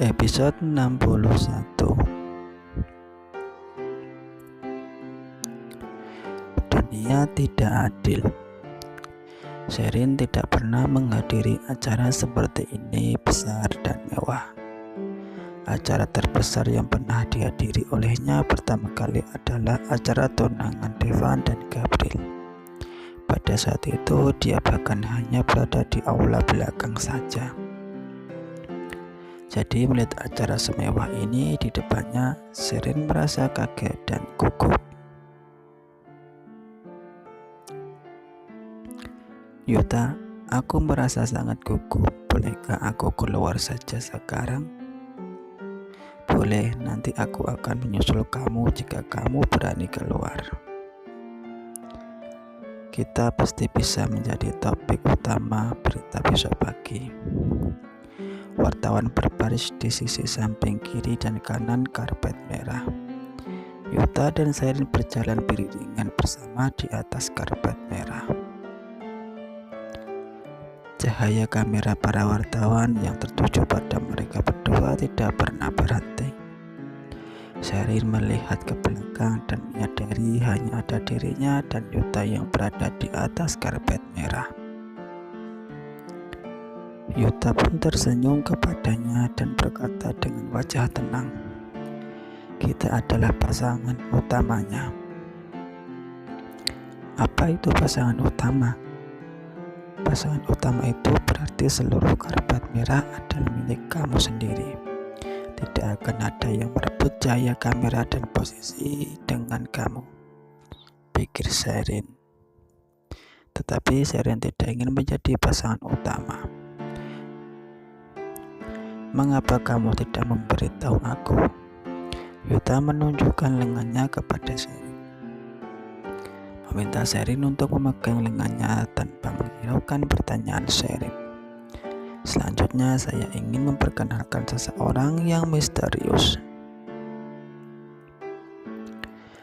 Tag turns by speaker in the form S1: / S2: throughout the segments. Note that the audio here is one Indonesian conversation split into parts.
S1: Episode 61. Dunia tidak adil. Sherin tidak pernah menghadiri acara seperti ini besar dan mewah. Acara terbesar yang pernah dihadiri olehnya pertama kali adalah acara tunangan Devan dan Gabriel. Pada saat itu dia bahkan hanya berada di aula belakang saja. Jadi melihat acara semewah ini di depannya, Sherin merasa kaget dan gugup. "Yuta, aku merasa sangat gugup. Bolehkah aku keluar saja sekarang?" "Boleh, nanti aku akan menyusul kamu jika kamu berani keluar." Kita pasti bisa menjadi topik utama berita besok pagi. Wartawan berbaris di sisi samping kiri dan kanan karpet merah. Yuta dan Sherin berjalan beriringan bersama di atas karpet merah. Cahaya kamera para wartawan yang tertuju pada mereka berdua tidak pernah berhenti. Sherin melihat ke belakang dan menyadari hanya ada dirinya dan Yuta yang berada di atas karpet merah. Yuta pun tersenyum kepadanya dan berkata dengan wajah tenang, "Kita adalah pasangan utamanya." "Apa itu pasangan utama?" "Pasangan utama itu berarti seluruh karpet merah adalah milik kamu sendiri. Tidak akan ada yang merebut cahaya kamera dan posisi dengan kamu," pikir Sherin. Tetapi Sherin tidak ingin menjadi pasangan utama. "Mengapa kamu tidak memberitahu aku?" Yuta menunjukkan lengannya kepada Sherin, meminta Sherin untuk memegang lengannya tanpa menghiraukan pertanyaan Sherin. "Selanjutnya saya ingin memperkenalkan seseorang yang misterius.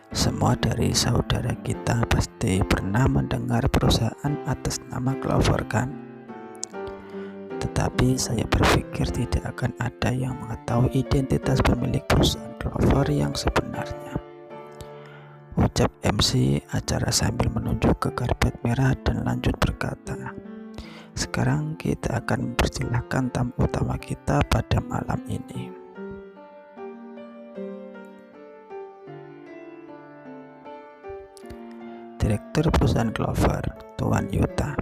S1: Semua dari saudara kita pasti pernah mendengar perusahaan atas nama Clover, kan? Tetapi saya berpikir tidak akan ada yang mengetahui identitas pemilik perusahaan Clover yang sebenarnya," ucap MC acara sambil menunjuk ke karpet merah dan lanjut berkata, "Sekarang kita akan mempersilahkan tamu utama kita pada malam ini." Direktur perusahaan Clover, Tuan Yuta,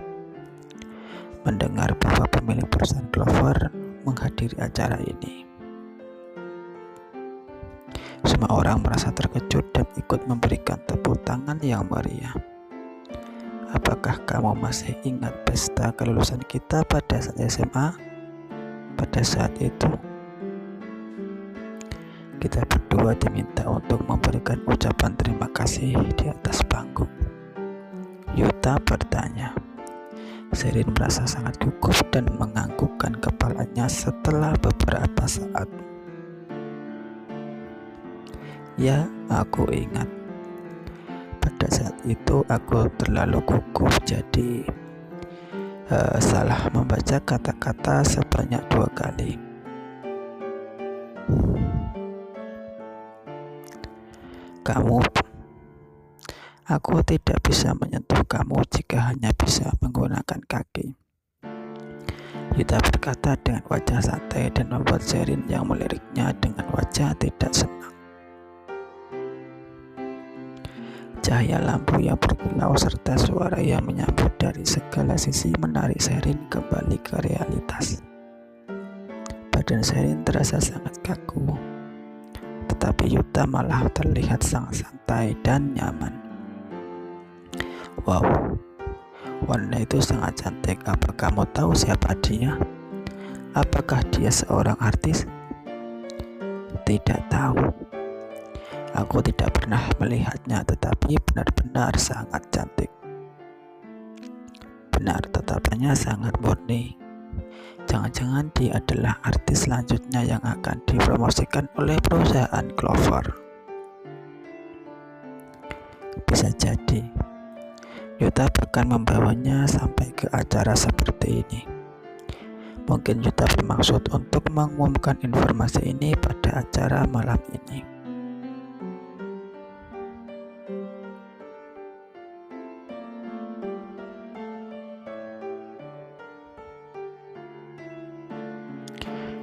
S1: mendengar bahwa pemilik perusahaan Clover menghadiri acara ini. Semua orang merasa terkejut dan ikut memberikan tepuk tangan yang meriah. "Apakah kamu masih ingat pesta kelulusan kita pada saat SMA? Pada saat itu, kita berdua diminta untuk memberikan ucapan terima kasih di atas panggung." Yuta bertanya. Sherin merasa sangat gugup dan menganggukkan kepalanya setelah beberapa saat. "Ya, aku ingat. Pada saat itu aku terlalu gugup, jadi salah membaca kata-kata sebanyak 2 kali. Aku tidak bisa menyentuh kamu jika hanya bisa menggunakan kaki," Yuta berkata dengan wajah santai dan membuat Sherin yang meliriknya dengan wajah tidak senang. Cahaya lampu yang berkilau serta suara yang menyambut dari segala sisi menarik Sherin kembali ke realitas. Badan Sherin terasa sangat kaku, tetapi Yuta malah terlihat sangat santai dan nyaman. "Wow, wanita itu sangat cantik. Apa kamu tahu siapa dia? Apakah dia seorang artis?" "Tidak tahu. Aku tidak pernah melihatnya, tetapi benar-benar sangat cantik." "Benar, tatapannya sangat murni. Jangan-jangan dia adalah artis selanjutnya yang akan dipromosikan oleh perusahaan Clover." "Bisa jadi. Yuta bahkan membawanya sampai ke acara seperti ini. Mungkin Yuta bermaksud untuk mengumumkan informasi ini pada acara malam ini.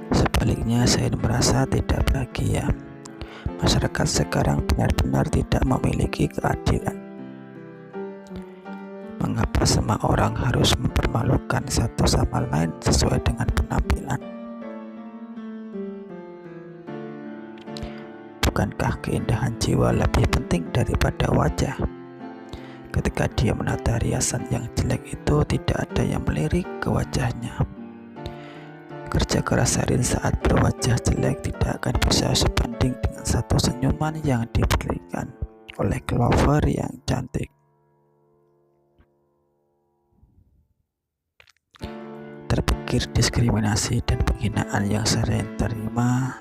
S1: Sebaliknya, saya merasa tidak bahagia. Masyarakat sekarang benar-benar tidak memiliki keadilan. Mengapa semua orang harus mempermalukan satu sama lain sesuai dengan penampilan? Bukankah keindahan jiwa lebih penting daripada wajah? Ketika dia menata riasan yang jelek itu, tidak ada yang melirik ke wajahnya. Kerja keras Sherin saat berwajah jelek tidak akan bisa sebanding dengan satu senyuman yang diberikan oleh Clover yang cantik. Terpikir diskriminasi dan penghinaan yang Sherin terima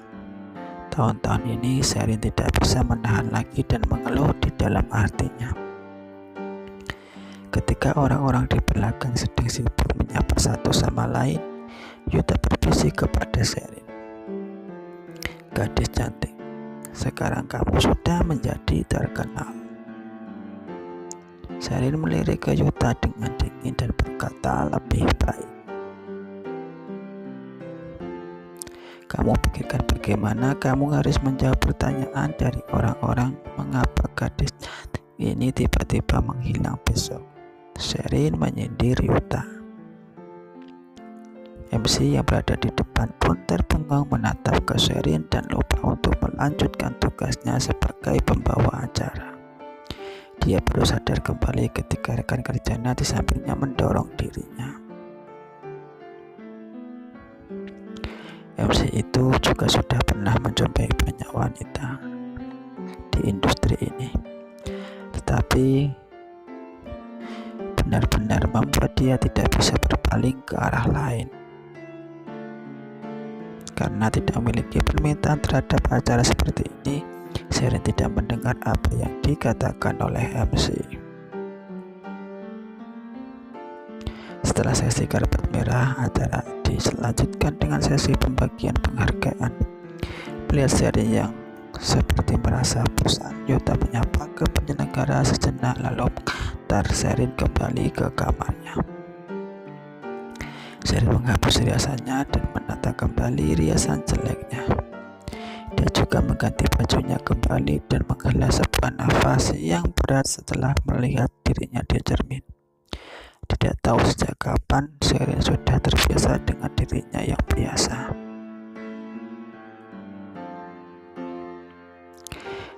S1: tahun-tahun ini, Sherin tidak bisa menahan lagi dan mengeluh di dalam hatinya. Ketika orang-orang di belakang sedang sibuk menyapa satu sama lain, Yuta berbisik kepada Sherin, "Gadis cantik, sekarang kamu sudah menjadi terkenal." Sherin melirik ke Yuta dengan dingin dan berkata, "Lebih baik. Kamu pikirkan bagaimana kamu harus menjawab pertanyaan dari orang-orang mengapa gadis cantik ini tiba-tiba menghilang besok." Sherin menyindir Yuta. MC yang berada di depan pun terpengang menatap ke Sherin dan lupa untuk melanjutkan tugasnya sebagai pembawa acara. Dia baru sadar kembali ketika rekan kerjanya di sampingnya mendorong dirinya. MC itu juga sudah pernah menjumpai banyak wanita di industri ini, tetapi benar-benar membuat dia tidak bisa berpaling ke arah lain. Karena tidak memiliki permintaan terhadap acara seperti ini, Sherin tidak mendengar apa yang dikatakan oleh MC. Setelah sesi karpet merah, acara dilanjutkan dengan sesi pembagian penghargaan. Melihat Sherin yang seperti merasa bosan, Yuta menyapa ke penyelenggara sejenak lalu mengantar Sherin kembali ke kamarnya. Sherin menghapus riasannya dan menata kembali riasan jeleknya. Dia juga mengganti bajunya kembali dan menghela sebuah nafas yang berat setelah melihat dirinya di cermin. Tidak tahu sejak kapan Sherin sudah terbiasa dengan dirinya yang biasa.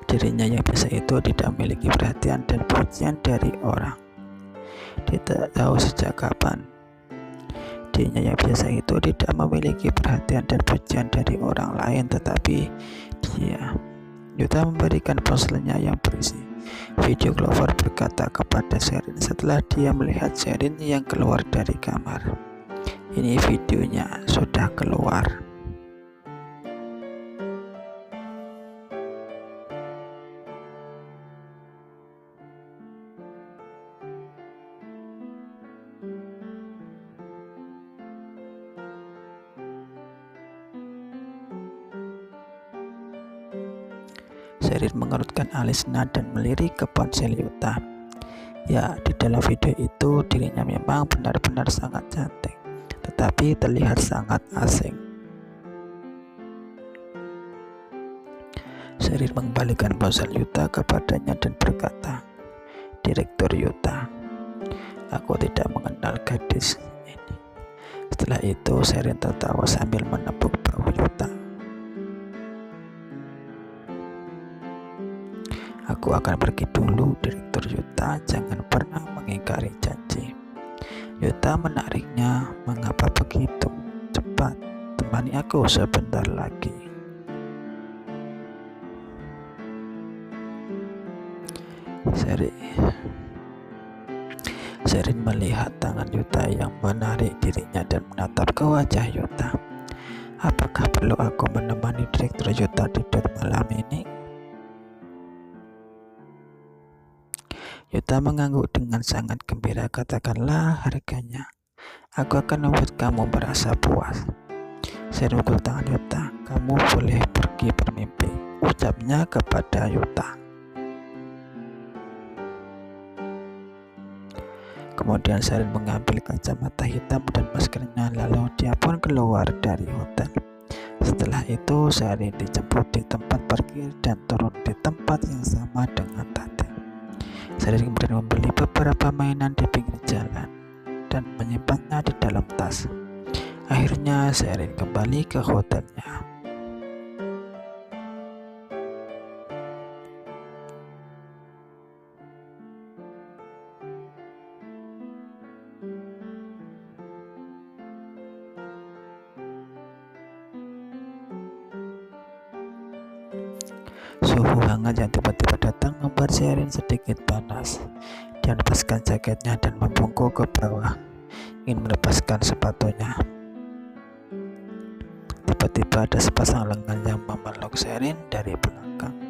S1: Dirinya yang biasa itu tidak memiliki perhatian dan pujian dari orang. Dia tidak tahu sejak kapan dirinya yang biasa itu tidak memiliki perhatian dan pujian dari orang lain, tetapi Yuta memberikan ponselnya yang berisi video. Clover berkata kepada Sherin setelah dia melihat Sherin yang keluar dari kamar, "Ini videonya sudah keluar." Sherin mengerutkan alisnya dan melirik ke ponsel Yuta. Ya, di dalam video itu dirinya memang benar-benar sangat cantik, tetapi terlihat sangat asing. Sherin mengembalikan ponsel Yuta kepadanya dan berkata, "Direktur Yuta, aku tidak mengenal gadis ini." Setelah itu Sherin tertawa sambil menepuk bahu Yuta. "Aku akan pergi dulu, Direktur Yuta, jangan pernah mengingkari janji." Yuta menariknya, "Mengapa begitu cepat? Temani aku sebentar lagi." Sherin melihat tangan Yuta yang menarik dirinya dan menatap ke wajah Yuta. "Apakah perlu aku menemani Direktur Yuta tidur malam ini?" Yuta mengangguk dengan sangat gembira. "Katakanlah harganya." Aku akan membuat kamu merasa puas. Sherin memukul tangan Yuta. Kamu boleh pergi bermimpi, ucapnya kepada Yuta. Kemudian Sherin mengambil kacamata hitam dan maskernya, lalu dia pun keluar dari hotel. Setelah itu Sherin dijemput di tempat parkir dan turun di tempat yang sama dengan tadi. Sherin kemudian membeli beberapa mainan di pinggir jalan dan menyimpannya di dalam tas. Akhirnya Sherin kembali ke hotelnya. Suhu hangat yang tiba-tiba datang membuat Sherin sedikit panas. Dia melepaskan jaketnya dan membungkuk ke bawah, ingin melepaskan sepatunya. Tiba-tiba ada sepasang lengan yang memeluk Sherin dari belakang.